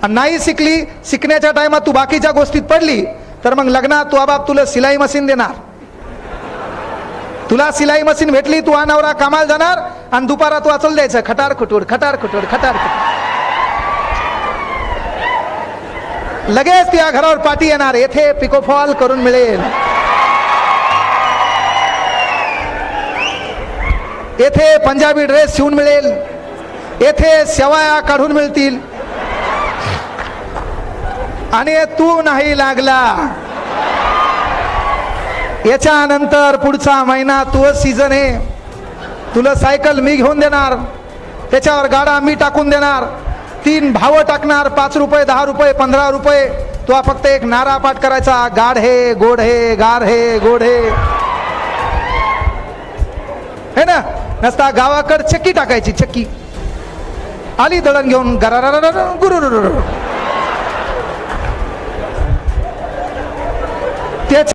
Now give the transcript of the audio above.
आणि नाही शिकली, शिकण्याच्या टायमात तू बाकीच्या गोष्टीत पडली तर मग लग्नात तू बाप तुला सिलाई मशीन देणार. तुला सिलाई मशीन भेटली, तू नवरा कामाला जाणार आणि दुपारा तू अचल द्यायचं खटार खुटूड खटार खुटूड खटार खुटूड. लगेच त्या घरावर पाठी येणार, येथे पिकोफॉल करून मिळेल, येथे पंजाबी ड्रेस शिवून मिळेल, येथे शेवाया काढून मिळतील. आणि तू नाही लागला, याच्यानंतर पुढचा महिना तो सीझन आहे. तुला सायकल मी घेऊन देणार, त्याच्यावर गाडा मी टाकून देणार, 3 भाव टाकणार, 5 रुपये 10 रुपये 15 रुपये. तो फक्त एक नारा पाठ करायचा, गाढ हे गोड हे गार हे गोड हे ना. नसता गावाकड चक्की टाकायची, चक्की आली दळण घेऊन गरारा गुरु